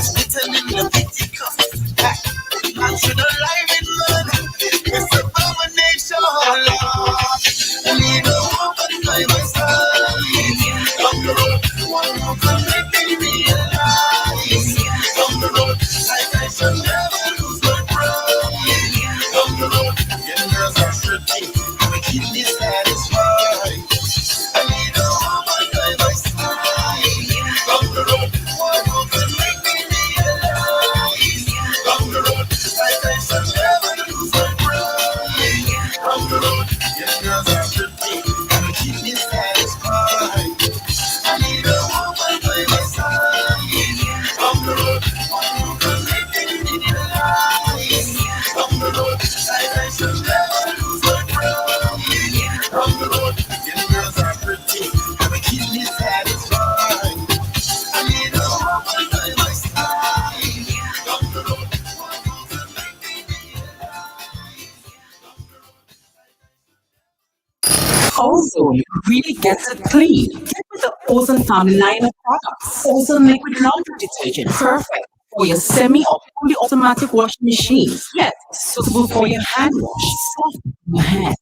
Spitting in the pity cup. Man should alive in man. It's abomination, Lord. I need a woman by my side. Down the road, one who can make me realize. Down the road, like I shall never lose my pride. Down the road, yeah, girls are pretty, and keep me satisfied. I need a woman by my side. Down the road, one who can make me realize. Down the road, like I shall never lose my pride. Down the road, yeah, girls are pretty, and keep me satisfied. I need a woman by my side. Down the road, one who can make me realize. Down the road, like I shall never lose my pride. Down the road, yeah, girls are pretty, and keep me satisfied. I need a woman by my side. Down the road, one who can make me realize. Ozone really gets it clean. Get with the Ozone family line of products. Ozone liquid laundry detergent, perfect for your semi or fully automatic washing machines. Yet suitable for your hand wash, soft on your hands.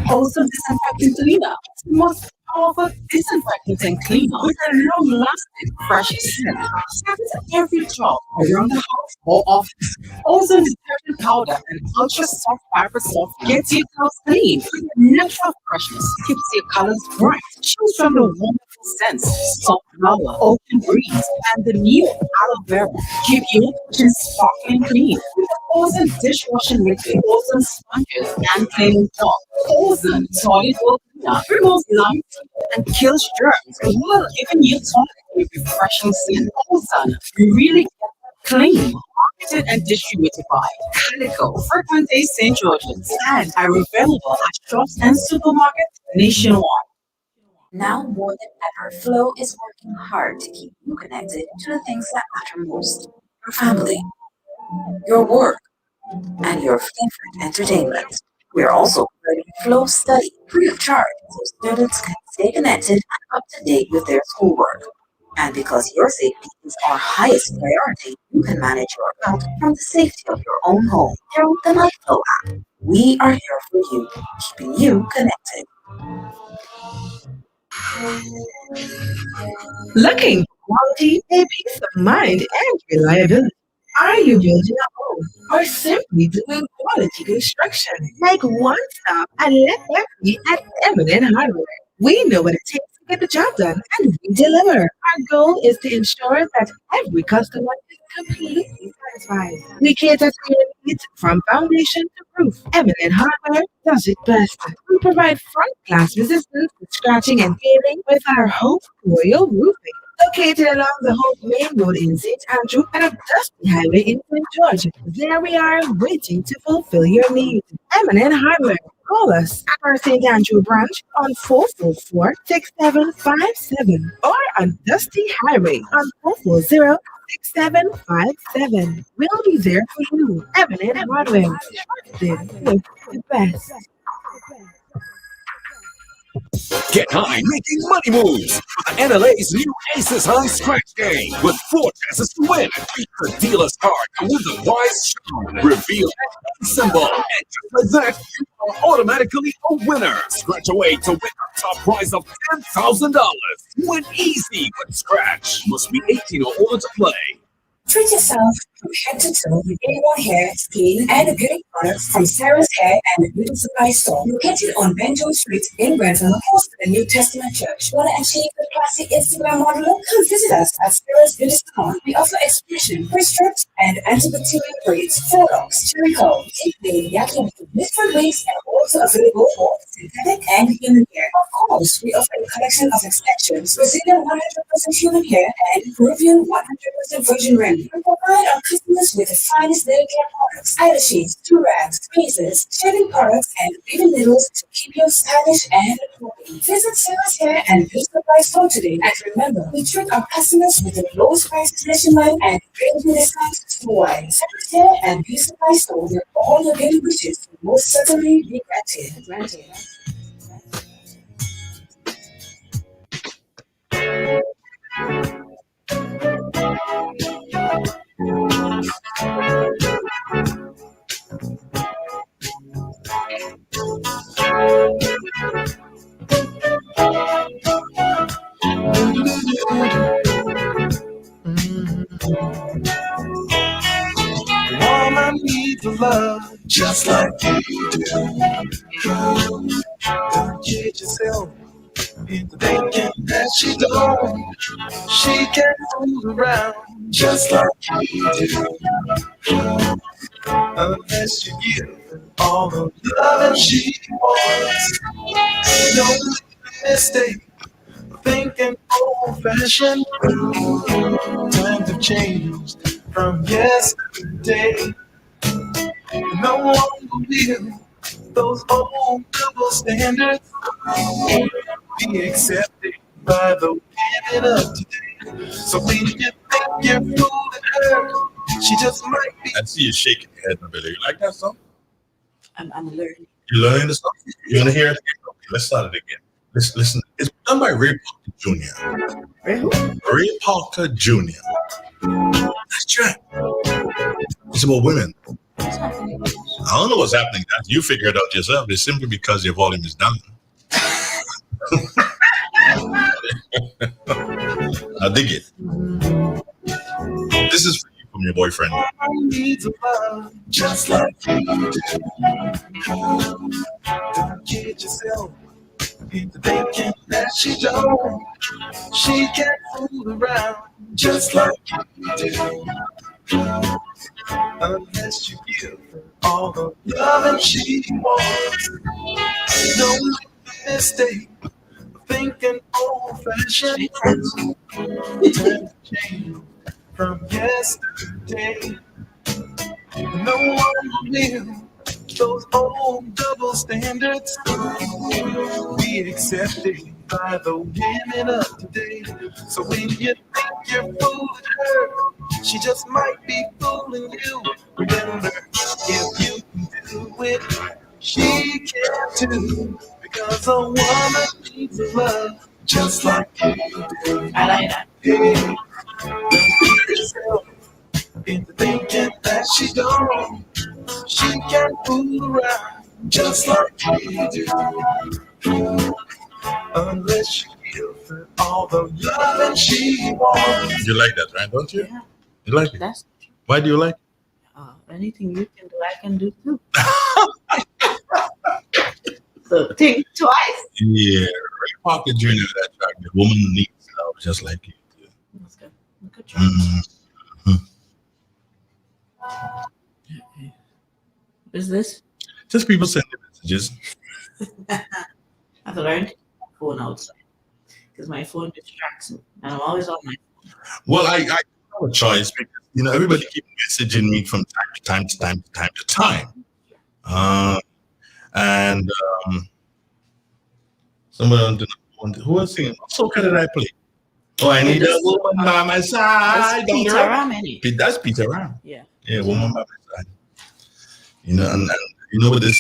Ozone disinfectant cleaner, it's the most powerful disinfectant and cleaner with a long-lasting fresh scent. Service every job around the house or office. Ozone detergent powder and ultra soft fiber soft gets your clothes clean with natural freshness, keeps your colors bright. Choose from the wonderful scents, soft flower, ocean breeze, and the new aloe vera. Keep your kitchen sparkling clean with the Ozone dishwashing liquid, Ozone sponges, and cleaning cloth. Ozone toilet roll cleaner removes lines and kills germs while giving your toilet a refreshing scent. Ozone really clean. Marketed and distributed by Calico, Frequente St. George's, and are available at shops and supermarkets nationwide. Now more than ever, Flow is working hard to keep you connected to the things that matter most: your family, your work, and your favorite entertainment. We are also providing Flow Study free of charge so students can stay connected and up to date with their schoolwork. And because your safety is our highest priority, you can manage your account from the safety of your own home through the MyFlow app. We are here for you, keeping you connected. Looking for quality, a peace of mind, and reliability. Are you building a home or simply doing quality construction? Like one stop and let that be at Eminent Hardware. We know what it takes to get the job done and we deliver. Our goal is to ensure that every customer is completely satisfied. We cater to your needs from foundation to roof. Eminent Hardware does it best. We provide front glass resistance to scratching and peeling with our Hope Royal Roofing. Located along the Hope Main Road in St. Andrew and a dusty highway in St. George. There we are waiting to fulfill your needs. Eminent Hardware. Call us at our St. Andrew branch on 444-6757 or on Dusty Highway on 440-6757. We'll be there for you. Eminent Hardware. Trusted with the best. Get high making money moves with the NLA's new Aces High Scratch Game with 4 chances to win. Beat the dealer's card and win the prize shown. Reveal that symbol, and just like that, you are automatically a winner. Scratch away to win a top prize of $10,000. Win easy with Scratch. Must be 18 or older to play. Treat yourself from head to toe with A1 hair, skin, and beauty products from Sarah's Hair and Beauty Supply Store. Located on Benjo Street in Grenville, close to the New Testament Church. Want to achieve the classic Instagram model look? Come visit us at Sarah's Beauty Salon. We offer expression, pre-stripped, and antibacterial braids, forelocs, cherry curl, deep vein, yaki, different wigs, and also available for synthetic and human hair. Of course, we offer a collection of extensions, Brazilian 100% human hair, and Peruvian 100% virgin remedy. We provide our customers with the finest nail care products, eyelashes, do-rags, tweezers, shaving products, and baby needles to keep you stylish and glowy. Visit Sarah's Hair and Beauty Supply Store today. And remember, we treat our customers with the lowest prices nationwide and great discounts worldwide. Sarah's Hair and Beauty Supply Store, where all your beauty wishes will most certainly be granted. Woman needs a love just like you do. Don't kid yourself into thinking that she don't. She can fool around just like you do. Unless you give her all the love she wants. Don't make a mistake thinking old fashioned. Times have changed from yesterday. No one will those old double standards be accepted by the women of today. So when you think you're fooling her, she just might be. I see you shaking your head in the middle. You like that song? I'm learning. You learning the song? You want to hear it again? Okay, let's start it again. Listen. It's done by Ray Parker Jr. Ray Parker Jr. That's right. It's about women. I don't know what's happening. You figure it out yourself. It's simply because your volume is down. I dig it. This is for you from your boyfriend. Needs a love just like you do. Don't kid yourself into thinking that she don't. She can fool around just like you do. Unless you give her all the love she wants. Don't make the mistake of thinking old fashioned. Times change from yesterday. No one will those old double standards be accepted by the women of today. So when you think you're fooling her, she just might be fooling you. Remember, if you can do it, she can too. Because a woman needs love just like you do. I like that. Hey, don't beat yourself into thinking that she don't. She can fool around just like you do. Unless you give her all the love she wants. You like that, right? Don't you? Yeah. You like it? That's Why do you like it? anything you can do, I can do too. So think twice. Yeah, Ray Parker Jr. That track, the woman needs love just like you do. That's good. Good job. Mm-hmm. What is this? Just people sending messages. I've learned phone outside because my phone distracts me, and I'm always on my phone. Well, I have a choice because everybody keeps messaging me from time to time. And someone on the who was singing? What song did I play? Oh, I need a woman by my side. That's Peter Ram, ain't it? That's Peter Ram. Yeah. Yeah, woman by my side. And with this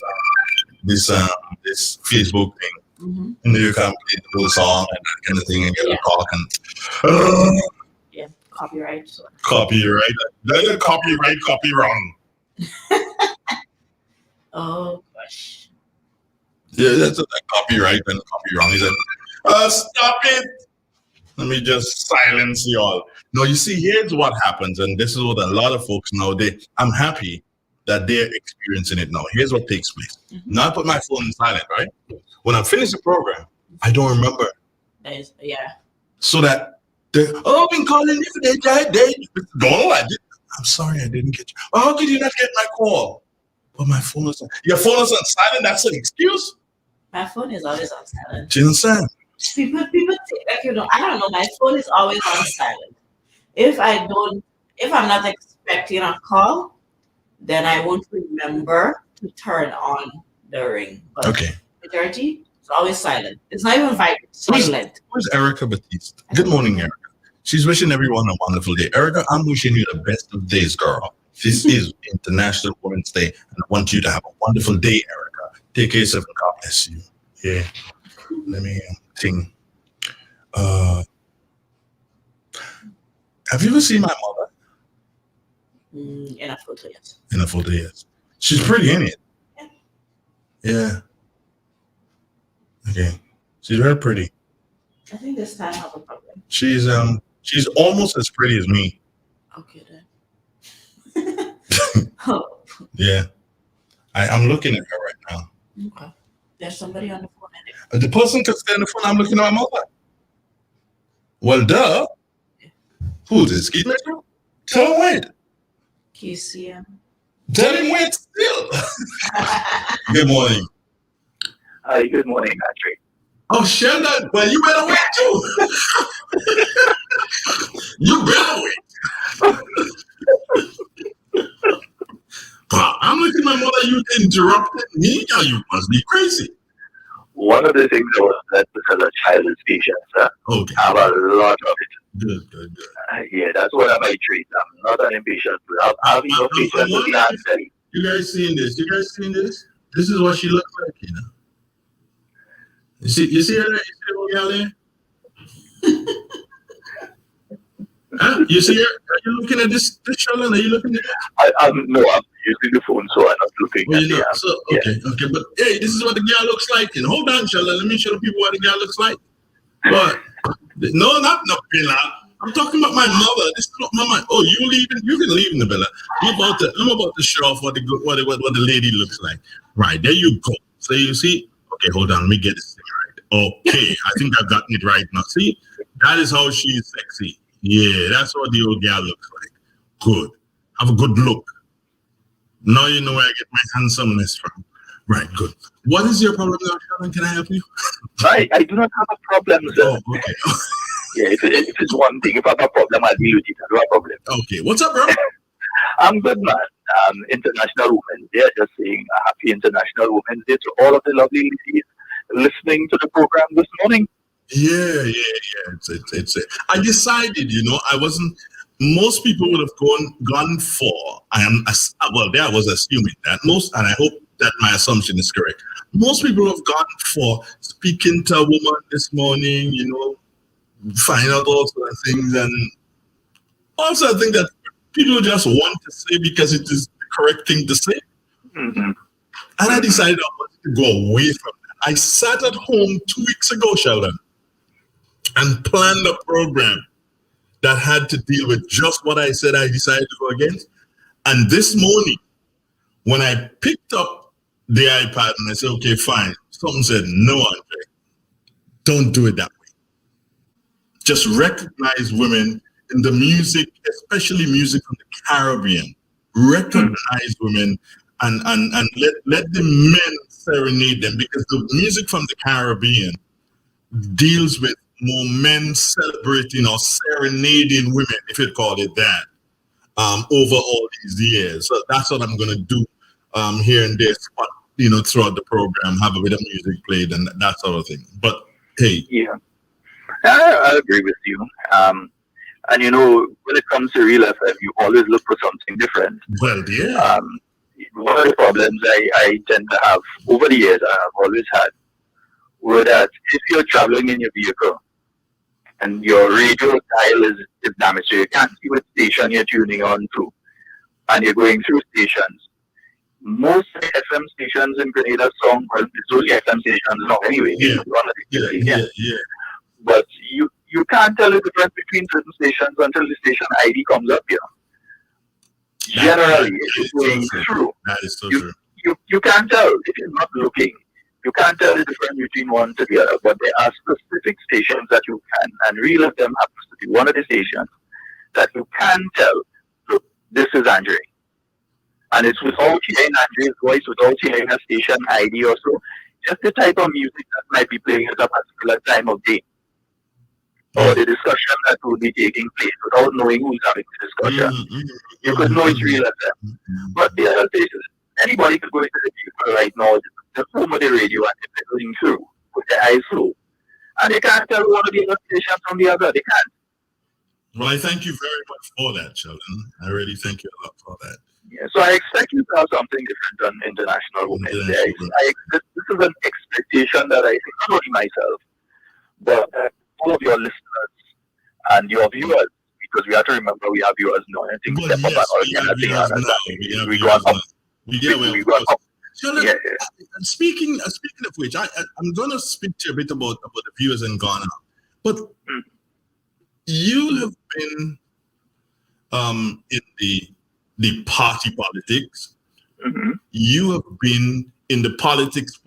Facebook thing. Mm-hmm. You can play the whole song and that kind of thing and get a talk and Yeah, copyright. So. copyright. That's a copy wrong. Oh gosh. Yeah, that's a copyright and copy wrong. He said, stop it. Let me just silence you all. No, you see, here's what happens, and this is what a lot of folks know. I'm happy that they're experiencing it now. Here's what takes place. Mm-hmm. Now I put my phone in silent, right? When I finish the program, I don't remember. Yeah. So that I've been calling you for don't like it. I'm sorry I didn't get you. How could you not get my call? But my phone is on. Your phone is on silent. That's an excuse. My phone is always on silent. Do you understand? People think I don't know. My phone is always on silent. If I'm not expecting a call, then I won't remember to turn on the ring. But Okay. majority, it's always silent. It's not even vibrant. Silent. Where's Erica Batiste? Good morning, Erica. She's wishing everyone a wonderful day. Erica, I'm wishing you the best of days, girl. This is International Women's Day, and I want you to have a wonderful day, Erica. Take care of yourself and God bless you. Yeah. Let me sing. Have you ever seen my mother? In a photo, yes. In a photo, yes. She's pretty, ain't it? Yeah. Okay. She's very pretty. I think this time I have a problem. She's almost as pretty as me. Okay then. Oh, Yeah. I'm looking at her right now. okay. There's somebody on the phone. And The person could stay on the phone. I'm looking at my mother. Well, duh. Who's this? Keith Metro? Tell him wait. KCM. Tell him wait still. Good morning. Hi, good morning, Patrick. Oh, Sheldon. Well, you better wait too. You better wait. I'm looking at my mother. You interrupted me. Now you must be crazy. One of the things I was that because of child is patience, Okay. I have a lot of it. Good. Yeah, that's one of my traits. I'm not an impatient. I'll be no patience with the answer. You guys seeing this? This is what she looks like, you know. You see her there? You see the old gal there? Huh? You see her? Are you looking at this Sheldon? Are you looking at it? I'm using the phone, so I'm not looking Well, at you know, the so, okay. But hey, this is what the gal looks like. And hold on, Sheldon. Let me show the people what the gal looks like. What? No, not the villa. I'm talking about my mother. This is not my mind. Oh, you leaving? You can leave in the villa. I'm about to show off what the lady looks like. Right, there you go. So you see, okay, hold on, let me get this thing right. Okay, I think I've gotten it right now. See, that is how she is sexy. Yeah, that's what the old gal looks like. Good. Have a good look. Now you know where I get my handsomeness from. Right, good. What is your problem now, Sharon? Can I help you? I do not have a problem, sir. Oh, okay. Yeah, if it's one thing, if I have a problem, I'll deal with it. I don't have a problem. Okay, what's up, bro? I'm good, man. International Women's Day. Just saying a happy International Women's Day to all of the lovely ladies listening to the program this morning. Yeah. It's I decided, I wasn't. Most people would have gone for. I was assuming that most, and I hope that my assumption is correct. Most people have gone for speaking to a woman this morning, find out all sorts of things, and also I think that people just want to say because it is the correct thing to say. Mm-hmm. And I decided I wanted to go away from that. I sat at home 2 weeks ago, Sheldon, and planned a program that had to deal with just what I said I decided to go against. And this morning, when I picked up the iPad and I said, okay, fine, something said, no, Andre, don't do it that way. Just recognize women in the music, especially music from the Caribbean. Recognize women and let the men serenade them, because the music from the Caribbean deals with more men celebrating or serenading women, if you call it that, over all these years. So that's what I'm going to do here and there, throughout the program, have a bit of music played and that sort of thing. But hey. Yeah, I agree with you. And when it comes to Real FM, you always look for something different. Well, yeah. One of the problems I tend to have over the years, I've always had, were that if you're traveling in your vehicle and your radio dial is damaged, so you can't see what station you're tuning on to, and you're going through stations. Most FM stations in Grenada song, well, it's only FM stations now anyway. Yeah. But you can't tell the difference between certain stations until the station ID comes up here. Generally, if you're going through, that is so true. You can't tell if you're not looking. You can't tell the difference between one to the other, but there are specific stations that you can, and Real of them happens to be one of the stations that you can tell, look, this is Andre. And it's without hearing Andre's voice, without hearing a station ID or so, just the type of music that might be playing at a particular time of day. Or the discussion that will be taking place without knowing who's having the discussion. You could know it's Real of them. But the other stations, anybody could go into the vehicle right now, the home of the radio, and they're going through with their eyes low. And they can't tell one of the other stations from the other. They can't. Well, I thank you very much for that, Sheldon. I really thank you a lot for that. Yeah, so I expect you to have something different on International Women's Day. This is an expectation that I think, not only myself, but all of your listeners and your viewers, because we have to remember we have viewers now. I think Well, yes, we got up. Sheldon, speaking of which, I'm going to speak to you a bit about the viewers in Ghana. But you have been in the party politics. Mm-hmm. You have been in the politics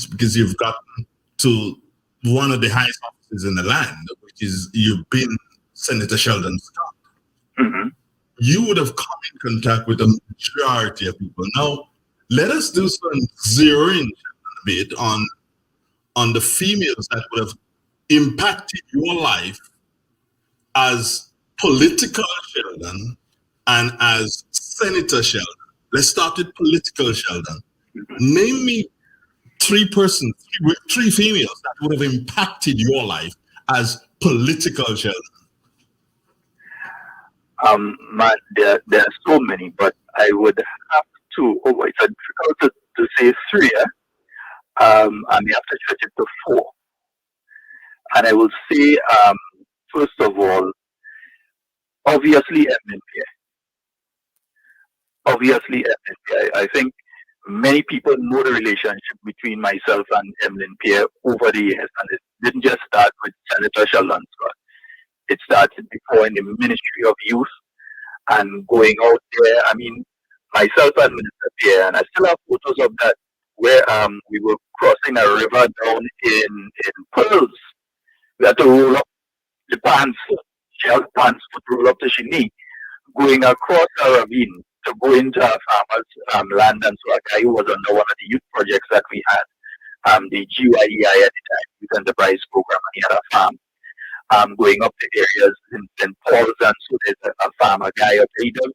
because you've gotten to one of the highest offices in the land, which is you've been Senator Sheldon Scott. Mm-hmm. You would have come in contact with a majority of people. Now, let us do some zeroing a bit on the females that would have impacted your life as political Sheldon and as Senator Sheldon. Let's start with political Sheldon. Name me three females that would have impacted your life as political Sheldon. Man, there are so many, but I would have to. Oh, it's difficult to say three. I may have to stretch it to four. And I will say, first of all, obviously MNPA. I think many people know the relationship between myself and Emlyn Pierre over the years, and it didn't just start with Senator Sheldon Scott. It started before in the Ministry of Youth and going out there. I mean, myself and Minister Pierre, and I still have photos of that where we were crossing a river down in Pearls. We had to roll up the pants, shell pants to roll up to Shini, going across a ravine to go into our farmers' land. And so a guy who was under one of the youth projects that we had, the GYEI at the time, Youth Enterprise Program, and he had a farm. Going up to areas in St. Paul's, and so there's a farmer guy up there. He does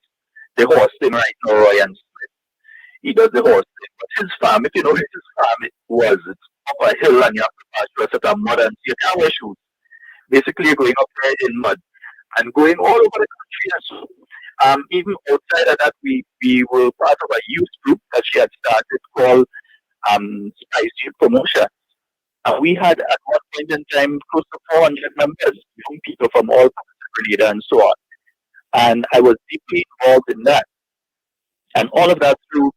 the horse thing right now, Roy and Smith. He does the horse thing, but his farm, if you know his farm, it's up a hill and you have to pass through a set of mud, and you can't wear shoes. Basically, you're going up there in mud and going all over the country. And so, even outside of that, we were part of a youth group that she had started called Spice Youth Promotion. And we had at one point in time close to 400 members, young people from all parts of Grenada and so on. And I was deeply involved in that. And all of that through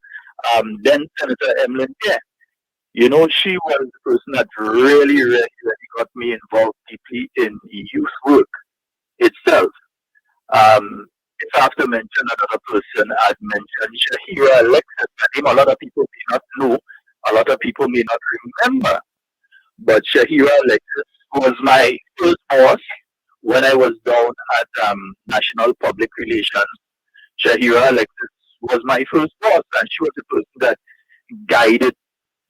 then Senator Emlyn Pierre. You know, she was the person that really got me involved deeply in youth work itself. If I have to mention another person, I'd mention Shahira Alexis, a name a lot of people may not know, a lot of people may not remember. But Shahira Alexis was my first boss when I was down at National Public Relations. Shahira Alexis was my first boss, and she was the person that guided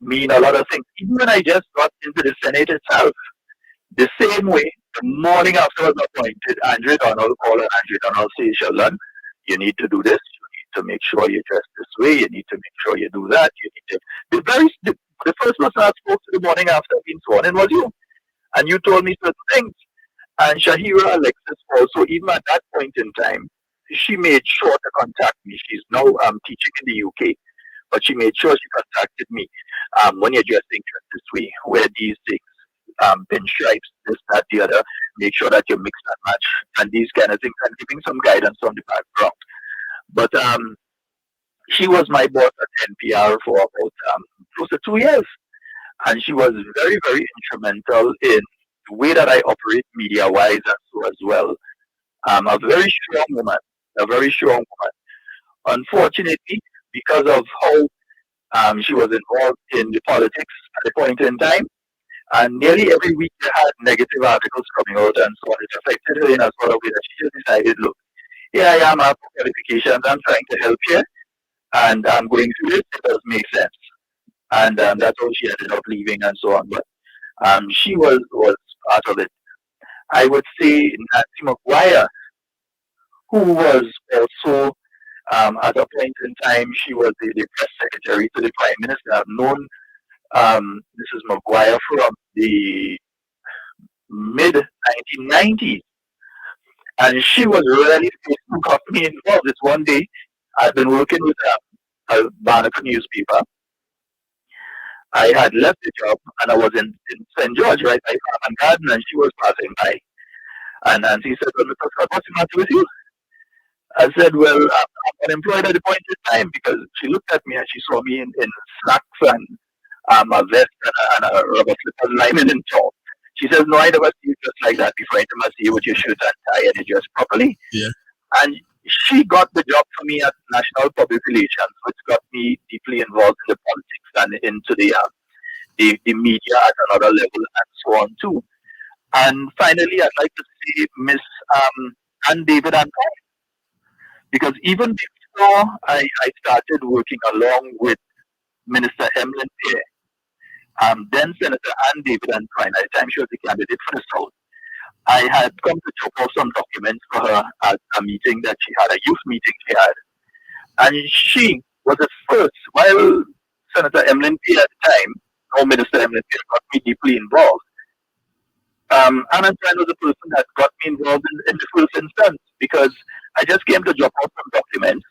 me in a lot of things. Even when I just got into the Senate itself, the same way, the morning after I was appointed, Andre Donald called, and Andre Donald said, Sheldon, you need to do this, you need to make sure you dress this way, you need to make sure you do that, you need to... The first person I spoke to the morning after being sworn in was you. And you told me certain things. And Shahira Alexis also, even at that point in time, she made sure to contact me. She's now teaching in the UK. But she made sure she contacted me. When you're dressing this way, wear these things, pinstripes, this, that, the other. Make sure that you mix and match and these kind of things, and giving some guidance on the background. But she was my boss at NPR for about close to 2 years. And she was very, very instrumental in the way that I operate media-wise and so as well. A very strong woman, Unfortunately, because of how she was involved in the politics at the point in time, and nearly every week they had negative articles coming out and so on, it affected her in a sort of way that she just decided, look, here I am, I have qualifications, I'm trying to help you, and I'm going through this, it does make sense. And that's how she ended up leaving and so on. But she was part of it. I would say Nancy McGuire, who was also, at a point in time, she was the press secretary to the Prime Minister. I've known Mrs. McGuire from the mid-1990s. And she was really the person who got me involved. This one day, I'd been working with a Barnacle newspaper. I had left the job and I was in St. George, right by Farm and Garden, and she was passing by. And she said, well, Mr. Scott, what's the matter with you? I said, well, I'm unemployed at the point in time, because she looked at me and she saw me in slacks and a vest and a rubber slippers lying in top. She says, no, I never see you just like that before. I never see you with your shirt and tie and you dress properly. Yeah. And she got the job for me at National Public Relations, which got me deeply involved in the politics and into the media at another level and so on too. And finally, I'd like to see Miss Ann David and because even before I started working along with Minister Emlyn Pierre, then Senator Ann David and Prine, at the time she was the candidate for the South, I had come to drop off some documents for her at a meeting that she had, a youth meeting she had. And she was the first, while Senator Emlyn Pierre at the time, or Minister Emlyn Pierre, got me deeply involved. Anna Prine was the person that got me involved in the first instance because I just came to drop off some documents,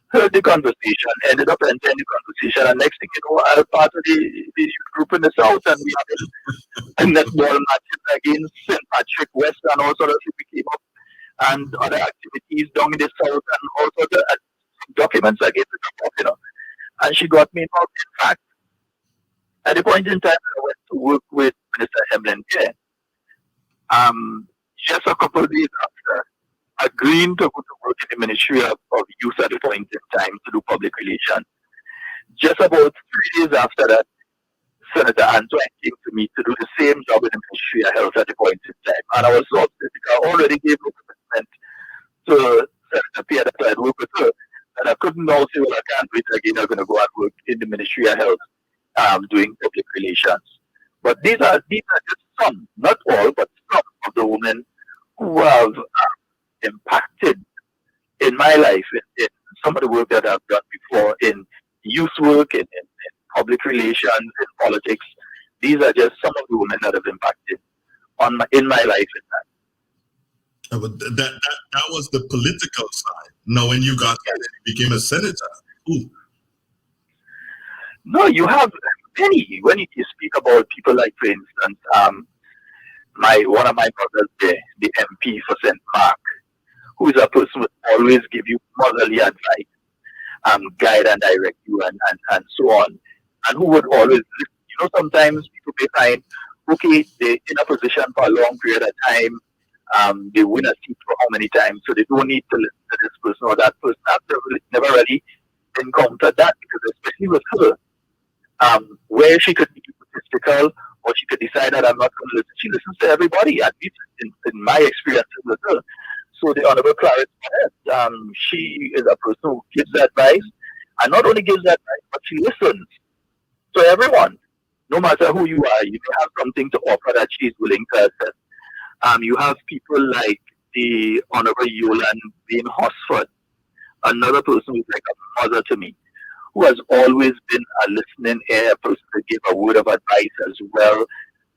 heard the conversation, ended up entering the conversation, and next thing you know, I was part of the youth group in the South, and we had netball matches against St. Patrick West and all sorts of things we came up, and other activities down in the South, and all sorts of documents I gave to drop off, you know. And she got me involved. In fact, at the point in time I went to work with Minister Emlyn Pierre, just a couple of days after agreeing to go to work in the Ministry of Youth at the point in time to do public relations. Just about 3 days after that, Senator Antoine came to me to do the same job in the Ministry of Health at the point in time. And I was so upset because I already gave a commitment to Senator Pierre that I'd work with her. And I couldn't now say, well, I can't wait again, I'm going to go and work in the Ministry of Health doing public relations. But these are just some, not all, but some of the women who have impacted in my life, in some of the work that I've done before, in youth work, in public relations, in politics. These are just some of the women that have impacted in my life. But that was the political side. Now, when you got there, you became a senator. Ooh. No, you have many. When you speak about people like, for instance, one of my brothers, the MP for St. Mark, who is a person who will always give you motherly advice, guide and direct you, and so on, and who would always listen. You know, sometimes people may find, okay, they're in a position for a long period of time, they win a seat for how many times, so they don't need to listen to this person or that person. I've never really encountered that, because especially with her, where she could be statistical, or she could decide that I'm not going to listen. She listens to everybody, at least in my experiences with her. So the Honorable Clarence, she is a person who gives advice, and not only gives advice, but she listens to everyone. No matter who you are, you may have something to offer that she's willing to assess. You have people like the Honorable Yolande Bain Hosford, another person who's like a mother to me, who has always been a listening ear, a person to give a word of advice as well.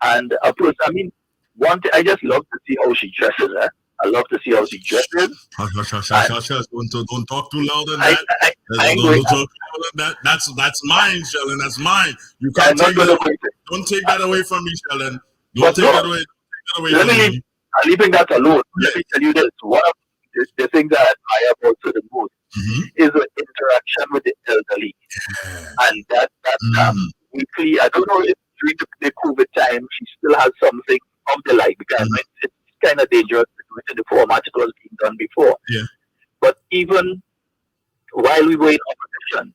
And a person, I mean, one thing, I just love to see how she dresses. I love to see how she dresses. Don't talk too loud on that. Don't talk too loud on that. That's mine, Sheldon. That's mine. You can't take that away. Don't take that away from me, Sheldon. Don't take that away. From me. I'm leaving that alone. Let me tell you this. One of the things that I admire about her the most is the interaction with the elderly. And that weekly, I don't know if during the COVID time she still has something of the like, because it's kind of dangerous to do it in the format it was being done before. Yeah. But even while we were in opposition,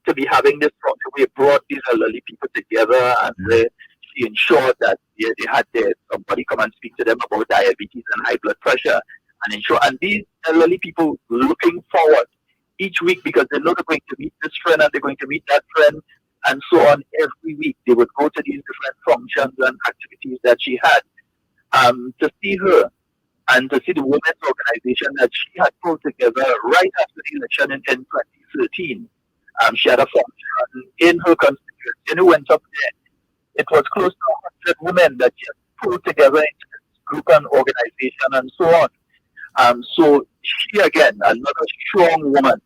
to be having this program, we brought these elderly people together, and she ensured that they had somebody come and speak to them about diabetes and high blood pressure, and these elderly people looking forward each week, because they know they're going to meet this friend and they're going to meet that friend, and so on. Every week they would go to these different functions and activities that she had, to see her and to see the women's organization that she had put together right after the election in 2013. She had a function in her constituency, and it went up there. It was close to 100 women that she had put together into this group and organization, and so on. So she, again, another strong woman,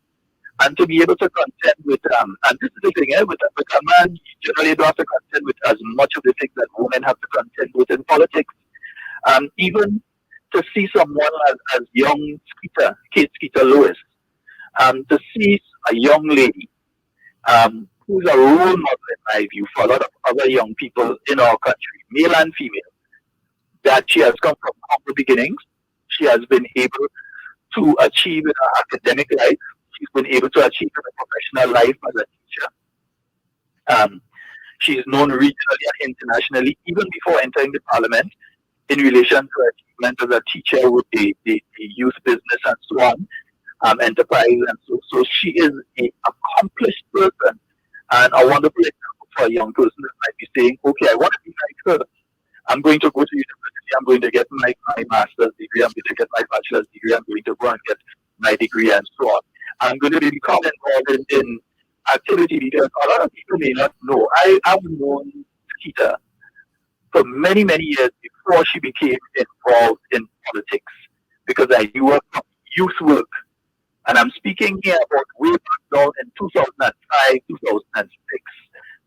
and to be able to contend with, and this is the thing, with a man, you generally don't have to contend with as much of the things that women have to contend with in politics. Even to see someone as young Kate Skeeter Lewis, to see a young lady who's a role model in my view for a lot of other young people in our country, male and female, that she has come from humble beginnings. She has been able to achieve in her academic life. She's been able to achieve in her professional life as a teacher. Um, she is known regionally and internationally, even before entering the parliament, in relation to her achievement as a teacher with the youth business and so on, enterprise. And so she is an accomplished person and a wonderful example for a young person that might be saying, okay, I want to be like her. I'm going to go to university. I'm going to get my master's degree. I'm going to get my bachelor's degree. I'm going to go and get my degree and so on. I'm going to become involved in activity because a lot of people may not know. I've known Keita for many, many years before she became involved in politics because I knew her from youth work. And I'm speaking here about way back down in 2005, 2006.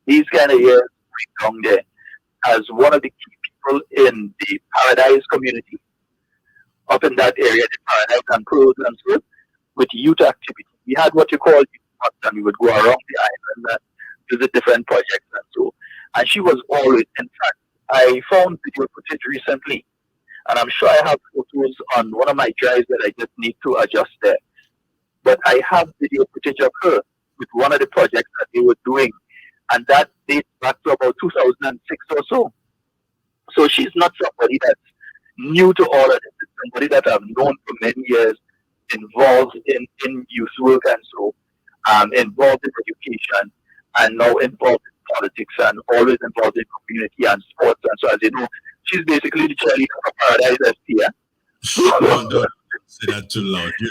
These kind of years way down there as one of the key people in the Paradise community up in that area, the Paradise and Pearls and so with youth activity. We had what you call youth month, and we would go around the island and visit different projects and so. And she was always, in fact, I found video footage recently, and I'm sure I have photos on one of my drives that I just need to adjust there. But I have video footage of her with one of the projects that they were doing, and that dates back to about 2006 or so. So she's not somebody that's new to all of this. It's somebody that I've known for many years, involved in youth work and so, involved in education, and now involved in politics and always involved in community and sports. And so, as you know, she's basically the cheerleader for Paradise FC. Don't say that too loud. You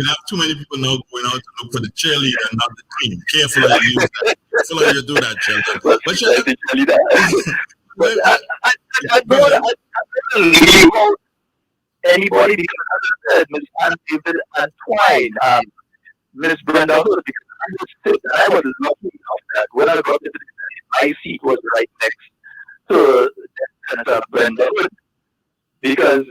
have too many people now going out to look for the cheerleader and not the team. Careful how you use that. Careful how you do that, Sheldon. But Sheldon, the cheerleader. I don't leave out anybody because, as I said, Ms. Ann David and Twine, Ms. Brenda Hood, because I was lucky enough that when I got into the my seat was right next to Senator Brenda Hood because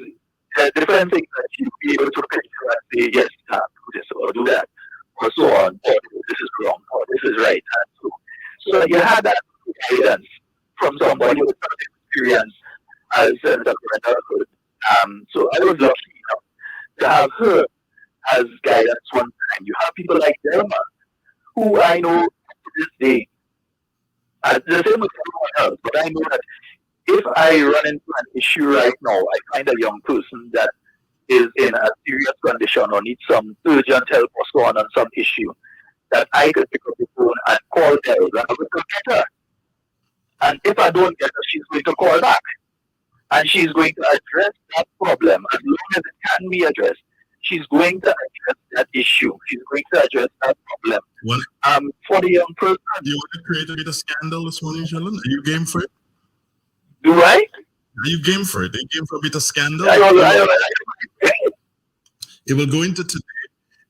there are different things that you'll be able to pick and say, yes, do this or do that, or so on, or this is wrong, or this is right. And so you had that guidance from somebody with some experience as Senator Brenda Hood. So I was lucky enough to have her as guidance one time. You have people like Delma, who I know to this day, the same with everyone else, but I know that if I run into an issue right now, I find a young person that is in a serious condition or needs some urgent help or so on some issue, that I could pick up the phone and call her and I would get her. And if I don't get her, she's going to call back. And she's going to address that problem as long as it can be addressed. She's going to address that issue. She's going to address that problem. For the young person. Do you want to create a bit of scandal this morning, Sheldon? Are you game for it? Do I? Are you game for it? Are you game for a bit of scandal? It will go into today.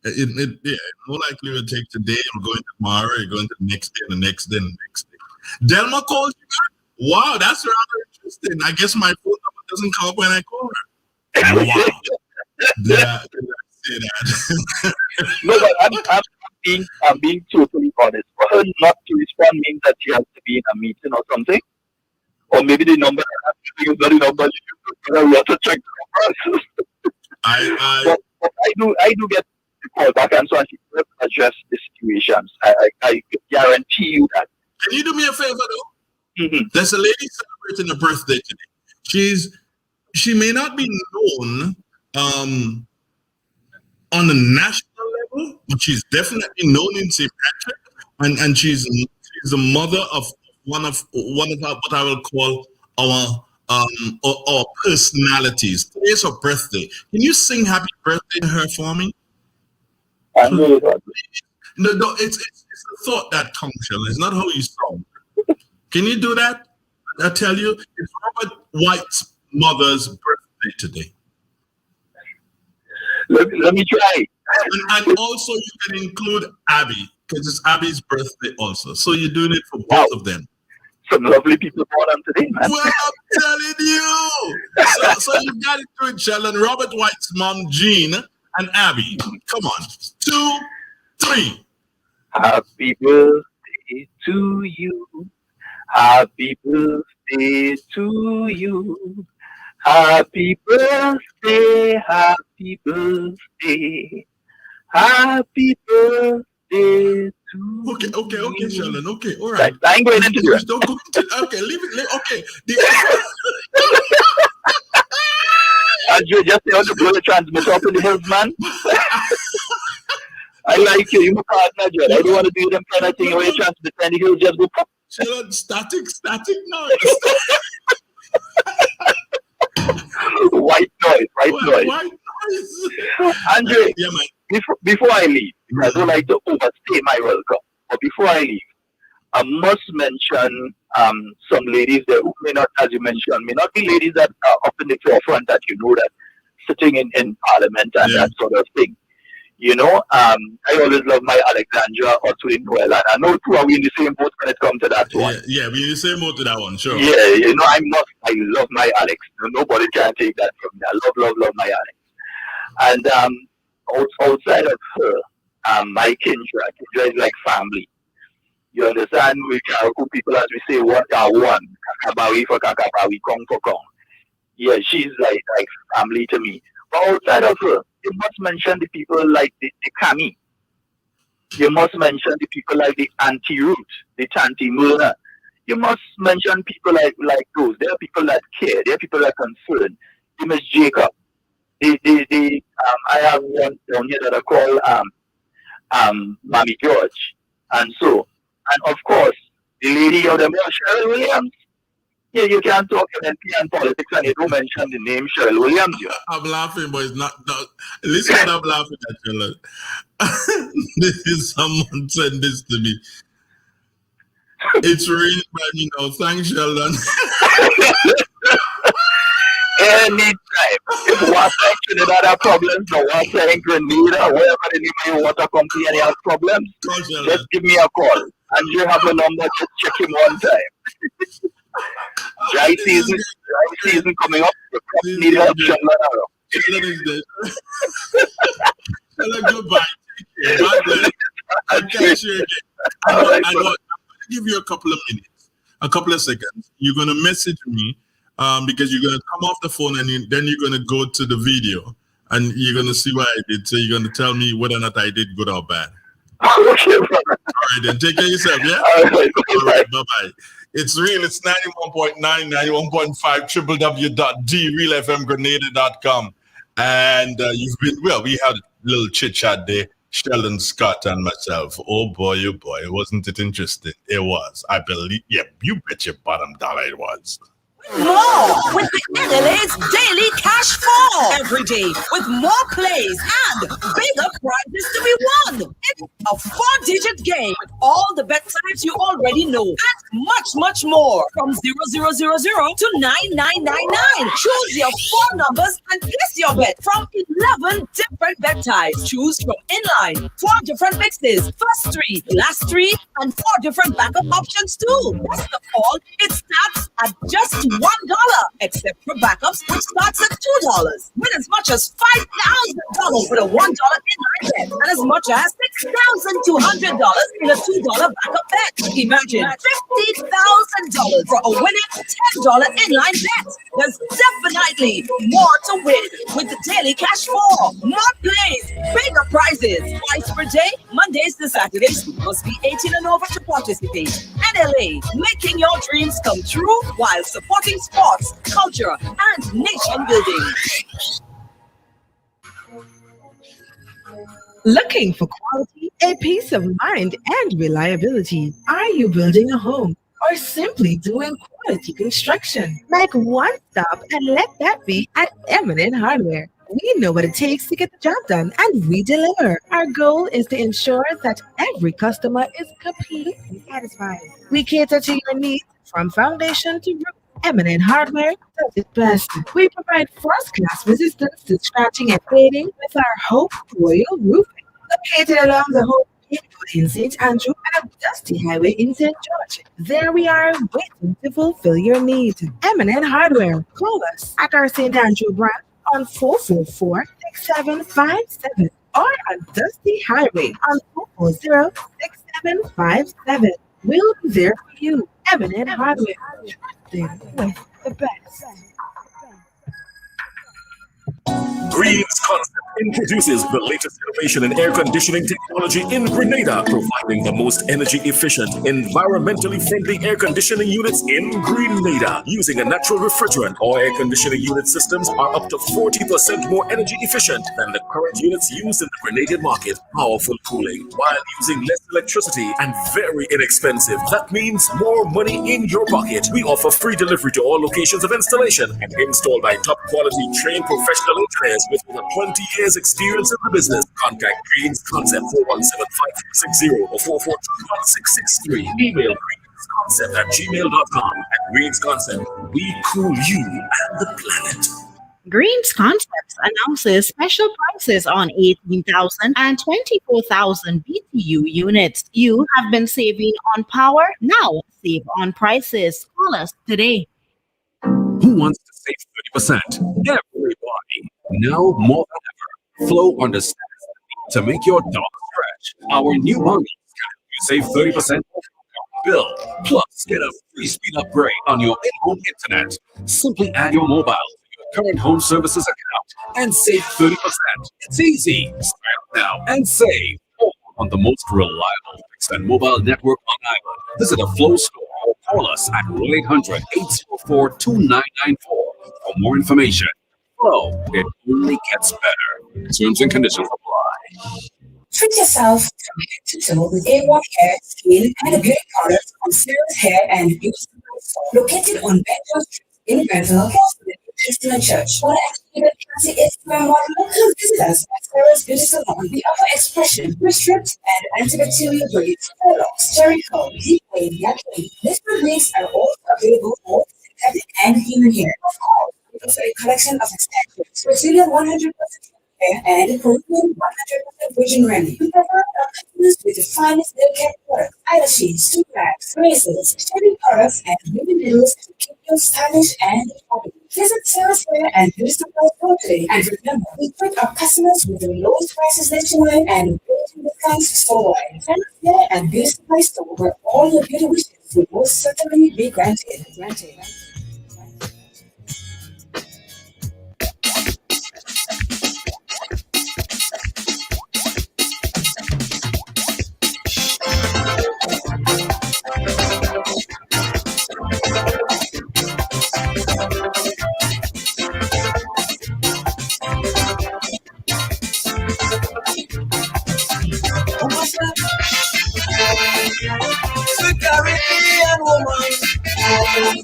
It more likely will take today. It will go into tomorrow. It will go into the next day, and the next day, and the next day. Delma calls you back? Wow, that's rather interesting. I guess my phone number doesn't come up when I call her. Wow. Did I say that? No, but I'm being totally honest. For her not to respond means that she has to be in a meeting or something. Or maybe the number is not the number you have to check the number. But I do get the call back and so on. She does address the situations. I guarantee you that. Can you do me a favor though? Mm-hmm. There's a lady celebrating her birthday today. She may not be known on the national level, but she's definitely known in St. Patrick, and she's the mother of one of what I will call our personalities. Today's her birthday. Can you sing happy birthday to her for me? No, it's a thought that comes, Sheldon. It's not how you sound. Can you do that? I tell you, it's Robert White's mother's birthday today. Let me try. And also you can include Abby, because it's Abby's birthday also. So you're doing it for both of them. Some lovely people born on today, man. Well, I'm telling you. So you got it to it, Sheldon. Robert White's mom, Jean, and Abby. Come on. 2, 3. Happy birthday to you. Happy birthday to you. Happy birthday, happy birthday, happy birthday to Okay, you. Sheldon. Okay, all Right, right. I ain't going into the rest. Don't go into, okay, leave it. Okay, Andrew, just say how to blow the transmitter up in the hills, man. I like you. You my partner, John. I don't want to do them kind of thing where you transmit and the hills just go pop. Sheldon, static noise. White noise. White noise. Andre, Yeah, man. before I leave, I don't like to overstay my welcome. But before I leave, I must mention some ladies there who may not, as you mentioned, may not be ladies that are up in the forefront that you know that sitting in parliament and that sort of thing. You know, I always love my Alexandra or Twin Noel, and I know two are we in the same boat when it comes to that one. Yeah, we in the same boat to that one, sure. Yeah, you know, I love my Alex. Nobody can take that from me. I love my Alex. And outside of her, my Kindra is like family. You understand? We Karaku people, as we say, what are one. Kakabawi for Kakabawi, Kong for Kong. Yeah, she's like family to me. But outside of her, you must mention the people like the Kami. You must mention the people like the Auntie Ruth, the Tanti Mona. You must mention people like those. There are people that care. There are people that are concerned. The Miss Jacob. I have one down here that I call Mammy George. And of course, the lady of the Cheryl Williams. Yeah, you can't talk MNP and politics and you don't mention the name Cheryl Williams. Yeah. I'm laughing, but it's not. Listen, what I'm laughing at, Sheldon. This is someone said this to me. It's raining by me now. Thanks, Sheldon. Anytime. If water Trinidad have problems, or water in Grenada, wherever the name of your water company and you have problems, just give me a call. And you have a number, just check him one time. Dry season coming up. The crop need help. Sheldon is dead. Sheldon, goodbye. God bless. I'll catch you again. I'm going to give you a couple of minutes, a couple of seconds. You're going to message me because you're going to come off the phone and then you're going to go to the video and you're going to see what I did. So you're going to tell me whether or not I did good or bad. Okay, brother. All right, then take care of yourself, yeah? All right, bye-bye. It's real. It's 91.9, 91.5, www.drealfmgrenada.com. And we had a little chit-chat there, Sheldon Scott and myself. Oh boy, wasn't it interesting? It was. I believe, yeah, you bet your bottom dollar it was. More with the NLA's Daily Cash Fall every day with more plays and bigger prizes to be won. It's a 4-digit game with all the bet types you already know and much more from 0000 to 9999. Choose your 4 numbers and place your bet from 11 different bet types. Choose from inline, 4 different mixes, first 3, last 3, and 4 different backup options too. Best of all, it starts at just $1, except for backups, which starts at $2. Win as much as $5,000 with a $1 inline bet, and as much as $6,200 in a $2 backup bet. Imagine $50,000 for a winning $10 inline bet. There's definitely more to win with the Daily Cash 4. More plays, bigger prizes, twice per day, Mondays to Saturdays. Must be 18 and over to participate. NLA, making your dreams come true while supporting sports, culture, and nation building. Looking for quality, a peace of mind, and reliability? Are you building a home or simply doing quality construction? Make one stop and let that be at Eminent Hardware. We know what it takes to get the job done, and we deliver. Our goal is to ensure that every customer is completely satisfied. We cater to your needs from foundation to roof. Eminent Hardware does it best. We provide first-class resistance to scratching and fading with our Hope Royal Roofing, located along the Hope in St. Andrew and Dusty Highway in St. George. There we are, waiting to fulfill your needs. Eminent Hardware. Call us at our St. Andrew branch on 444-6757 or on Dusty Highway on 440-6757. We'll be there for you. Eminent Hardware. With the best. Green's Concept introduces the latest innovation in air conditioning technology in Grenada, providing the most energy efficient, environmentally friendly air conditioning units in Grenada. Using a natural refrigerant, all air conditioning unit systems are up to 40% more energy efficient than the current units used in the Grenadian market. Powerful cooling while using less electricity and very inexpensive. That means more money in your pocket. We offer free delivery to all locations of installation and installed by top quality trained professional engineers with over 20 years experience in the business. Contact Green's Concept 417-5360 or 442-1663. Email greensconcept@gmail.com. At Green's Concept, we cool you and the planet. Green's Concepts announces special prices on 18,000 and 24,000 BTU units. You have been saving on power. Now save on prices. Call us today. Who wants to save 30%? Everybody. Now more than ever, Flow understands the need to make your dollar stretch. Our new bundles can help you save 30% off your bill. Plus, get a free speed upgrade on your in-home internet. Simply add your mobile to your current home services account and save 30%. It's easy. Sign up now and save. All on the most reliable fixed and mobile network on island. Visit a Flow store or call us at 1-800-804-2994 for more information. Flow, it only gets better. Terms and conditions apply. Treat yourself from head to toe with A1 hair, skin, and beauty products from Sarah's Hair and Beauty Supply Store. Located on Benjamin Street in Granville, close to the New Testament Church. Want to execute a classy Instagram model? Come visit us at Sarah's Beauty Salon. We offer expression, stripped, and antibacterial braids, hairlocks, cherry comb, deep wave, black wave. These wigs are all available for synthetic and human hair. Of course, we offer a collection of extensions, Brazilian 100% and Peruvian 100% virgin remedy. We provide our customers with the finest nail care products, eyelashes, tooth bags, razors, shaving products, and baby needles to keep you stylish and happy. Visit Sarah's Hair and Beauty Supply Store today. And remember, we treat our customers with the lowest prices nationwide and built-in discounts store-wide. Sarah's Hair and Beauty Supply Store, where all your beauty wishes will most certainly be granted. Sweet Caribbean woman, I love you.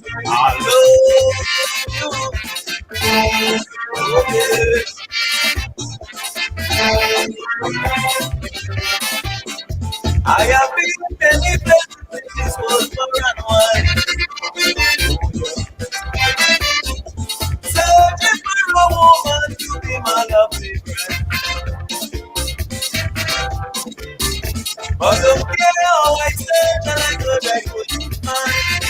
Oh, yes. I have been many places in this world for and wide, searching for a woman to be my lovely friend. But don't care how I search and I couldn't find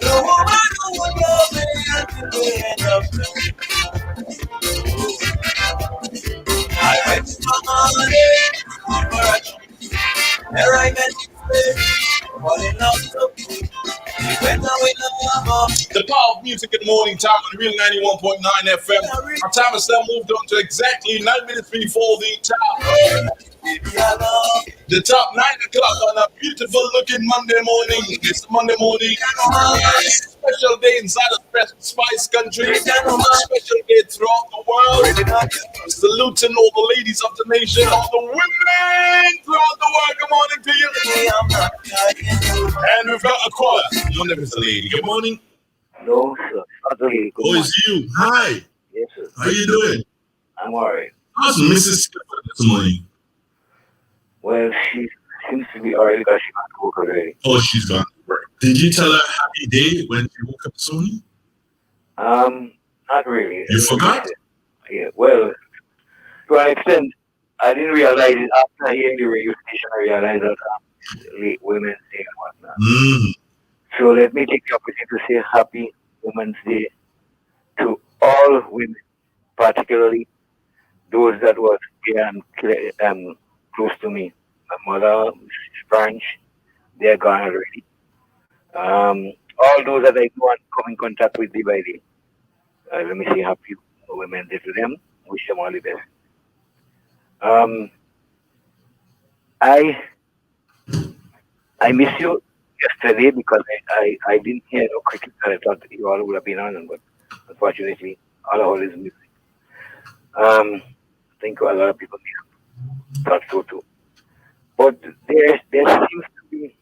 the woman who would love me until the end of time. I went to money for a trip, there I met you, falling love so quick. When I will love The power of music in the morning time on Real 91.9 FM. Our time is now moved on to exactly 9 minutes before the top 9 o'clock on a beautiful looking Monday morning. It's Monday morning. Special day inside of Spice Country. Special day throughout the world. Saluting all the ladies of the nation, all the women throughout the world. Good morning to you. And we've got a caller. Your name is a lady. Good morning. No, sir. Not really. Good Oh, morning. it's you. Hi. Yes, sir. How you doing? I'm alright. How's Mrs. Skipper this morning? Well, she seems to be alright because she got to work already. Oh, she's gone to work. Did you tell her happy day when she woke up this morning? Not really. You forgot? Yeah, well, to an extent, I didn't realize it after hearing the radio station. I realized that late Women's Day and whatnot. Mm. So let me take the opportunity to say Happy Women's Day to all women, particularly those that was dear and close to me. My mother, Mrs. Branch, they are gone already. All those that I know and come in contact with day by day. Let me see, happy women day to them. Wish them all the best. Um, I I miss you yesterday because I didn't hear no cricket and I thought you all would have been on, but unfortunately, all is music. I think a lot of people thought so too. But there seems to be,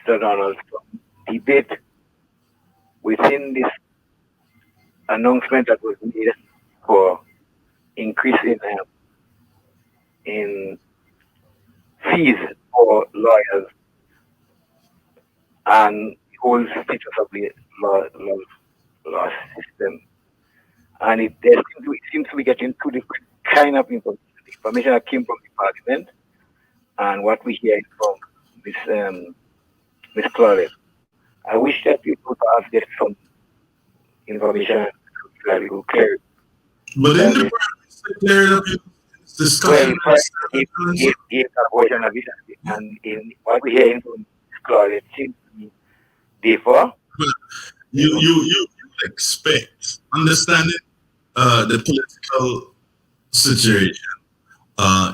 Mr. Donald, some debate within this announcement that was made for increase in fees for lawyers and the whole status of the law system. And it seems to be getting two different kind of information. The information that came from the parliament and what we hear from Miss Claudette. I wish that people perhaps get some information that will clear. But in the clear discussion, gave a version of it, and in what we hear from Miss Claudette seems to be differ. You expect understanding the political situation.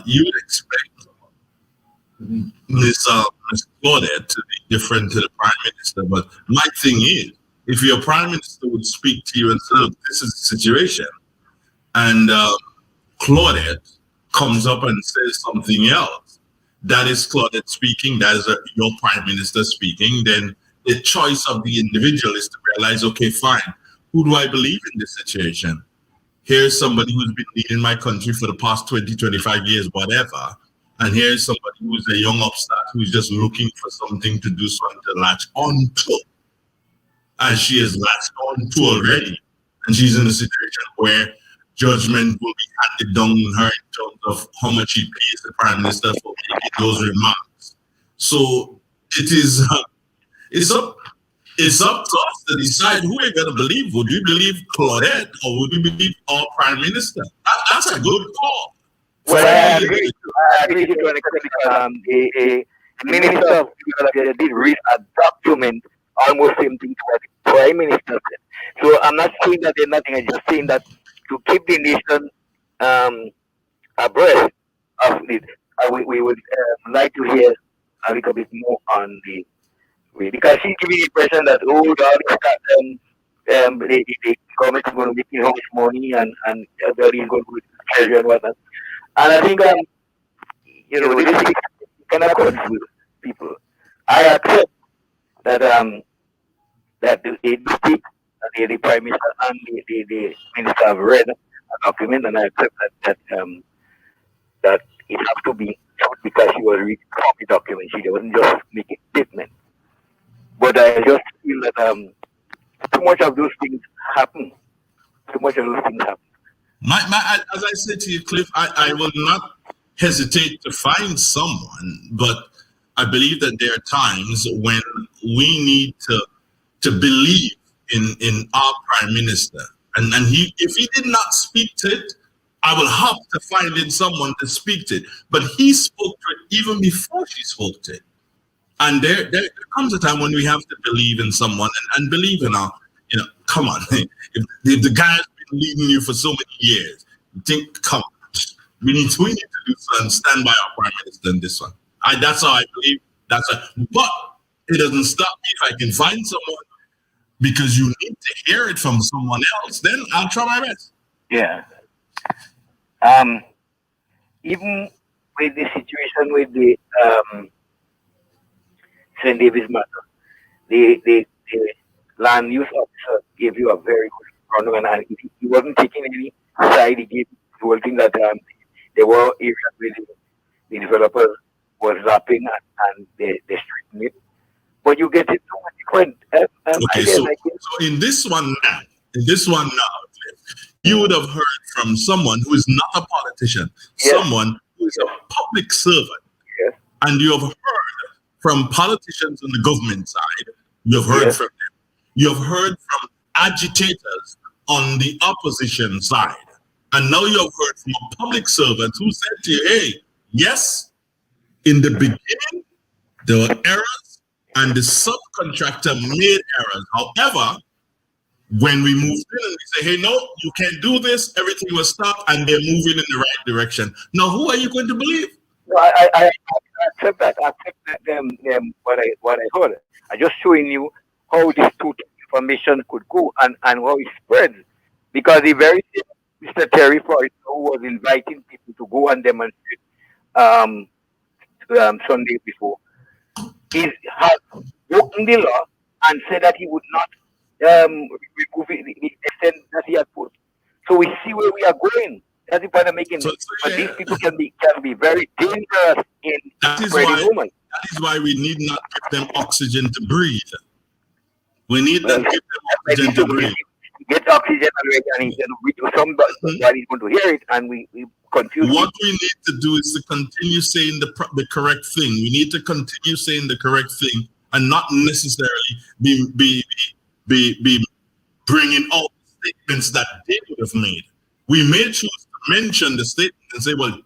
You would expect Ms. Claudette to be different to the Prime Minister. But my thing is, if your Prime Minister would speak to you and say, look, this is the situation, and Claudette comes up and says something else, that is Claudette speaking, that is your Prime Minister speaking, then the choice of the individual is to realize, okay, fine, who do I believe in this situation? Here's somebody who's been leading my country for the past 20, 25 years, whatever. And here's somebody who's a young upstart who's just looking for something to do, something to latch on to. And she has latched on to already. And she's in a situation where judgment will be handed down on her in terms of how much she pays the Prime Minister for making those remarks. So it's up to us to decide who we're going to believe. Would we believe Claudette or would we believe our Prime Minister? That's a good call. Well, I agree to an extent because the Minister of Development did read a document almost same thing to what the Prime Minister said. So I'm not saying that there's nothing, I'm just saying that to keep the nation abreast of it, we would like to hear a little bit more on the way. Because she's giving the impression that, all this the government is going to make how much money and the is going to go to the treasury and whatnot. And I think, this is kind of accordance with people. I accept that that the speak, the Prime Minister and the Minister have read a document, and I accept that it has to be because she was reading from the document. She wasn't just making statement. But I just feel that too much of those things happen. Too much of those things happen. As I said to you, Cliff, I will not hesitate to find someone, but I believe that there are times when we need to believe in our Prime Minister. And if he did not speak to it, I will have to find in someone to speak to it. But he spoke to it even before she spoke to it. And there comes a time when we have to believe in someone and believe in our, come on. If the guy's been leading you for so many years, you think, come on, we need to do something, stand by our Prime Minister in this one. That's how I believe. But it doesn't stop me if I can find someone, because you need to hear it from someone else, then I'll try my best. Yeah. Even with the situation with the St. David's matter, the land use officer gave you a very good rundown, and he wasn't taking any side. He gave the whole thing that there were areas where the developers was lapping and they straightened it. But you get it so much okay, so in this one now, you would have heard from someone who is not a politician, someone who is a public servant, and you have heard from politicians on the government side. You have heard from them. You have heard from agitators on the opposition side, and now you have heard from a public servant who said to you, "Hey, yes, in the beginning there were errors, and the subcontractor made errors. However, When we moved in and we say, hey, no, you can't do this, everything was stopped and they're moving in the right direction. Now, who are you going to believe? No, I accept that. I accept that what I heard. I'm just showing you how this two information could go and how it spreads. Because the very same Mr. Terry Forrest who was inviting people to go and demonstrate um, Sunday before is has broken the law and said that he would not remove the extent that he had put. So we see where we are going. That's the point I'm making. But these people can be very dangerous in spreading rumors. That is why we need not give them oxygen to breathe. We need not give them oxygen to breathe. Get oxygen and somebody's going to hear it, and we confuse. What we need to do is to continue saying the correct thing. We need to continue saying the correct thing, and not necessarily be bringing out statements that they would have made. We may choose to mention the statement and say, well,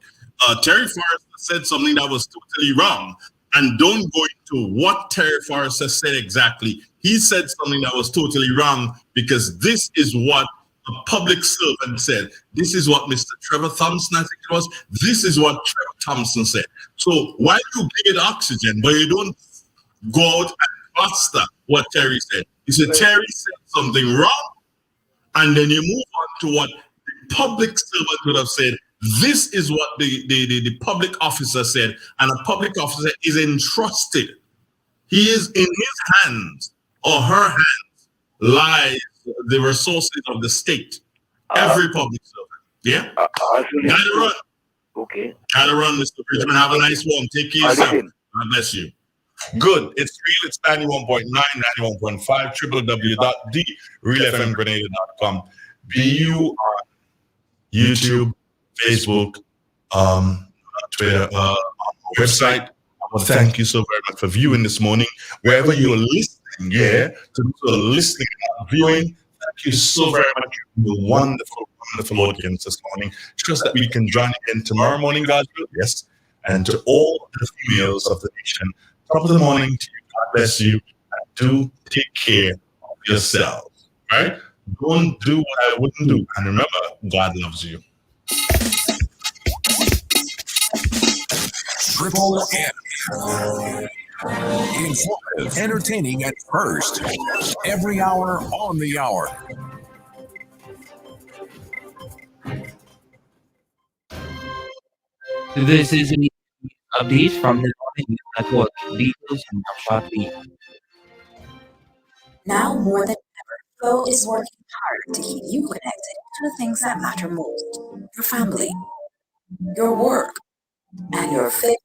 Terry Forrester said something that was totally wrong, and don't go into what Terry Forrester said exactly. He said something that was totally wrong because this is what a public servant said. This is what Mr. Trevor Thompson, I think it was. This is what Trevor Thompson said. So why do you give it oxygen, but you don't go out and plaster what Terry said? You said Terry said something wrong, and then you move on to what the public servant would have said. This is what the public officer said, and a public officer is entrusted. He is in his hands or her hands lies the resources of the state. Every public servant. Yeah? Gotta run. Okay. Gotta run, Mr. Bridgman. Have a nice one. Take care of yourself. God bless you. Good. It's real. It's 91.9, 91.5, www.therealfmgrenada.com. Be you on YouTube, Facebook, Twitter, website. Thank you so very much for viewing this morning. Wherever you're listening, to listening and viewing, thank you so very much. You're wonderful, wonderful audience this morning. Trust that we can join again tomorrow morning, God's will. Yes. And to all the females of the nation, top of the morning to you. God bless you. And do take care of yourselves. Right? Don't do what I wouldn't do. And remember, God loves you. Triple M. Informative, entertaining at first. Every hour on the hour. This is an update from the Northern Network. Details and shortly. Now more than ever, Flow is working hard to keep you connected to the things that matter most: your family, your work, and your favorite